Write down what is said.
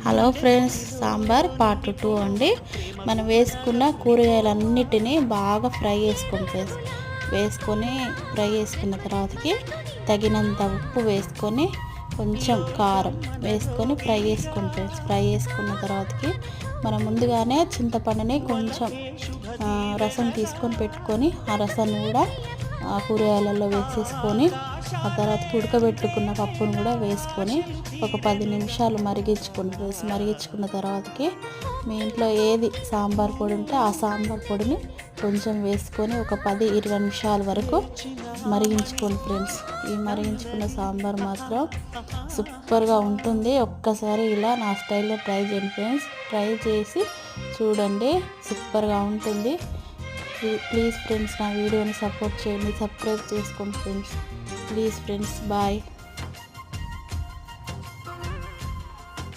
Hello friends, sambar part 2 అండి. మనం వేసుకున్న కూరగాయలన్నిటినీ బాగా ఫ్రై వేసుకున్న తర్వాతకి తగినంత ఉప్పు వేసుకొని కొంచెం కారం వేసుకొని ఫ్రై చేసుకోండి ఫ్రెండ్స్. ఫ్రై చేసుకున్న తర్వాతకి మనం ముందుగానే చింతపండుని కొంచెం రసం తీసుకొని పెట్టుకొని ఆ రసాన్ని కూడా కూరగాయలలో వేసేసుకొని ఆ తర్వాతకి ఉడకబెట్టుకున్న పప్పును కూడా వేసుకొని ఒక 10 నిమిషాలు మరిగించుకున్న తర్వాతకి మీ ఇంట్లో ఏది సాంబార్ పొడి ఉంటే ఆ సాంబార్ పొడిని కొంచెం వేసుకొని ఒక 10-20 నిమిషాల వరకు మరిగించుకోండి ఫ్రెండ్స్. ఈ మరిగించుకున్న సాంబార్ మాత్రం సూపర్గా ఉంటుంది. ఒక్కసారి ఇలా నా స్టైల్లో ట్రై చేయండి ఫ్రెండ్స్. ట్రై చేసి చూడండి, సూపర్గా ఉంటుంది. ప్లీజ్ ఫ్రెండ్స్, నా వీడియోని సపోర్ట్ చేయండి, సబ్స్క్రైబ్ చేసుకోండి ఫ్రెండ్స్. Please friends, bye.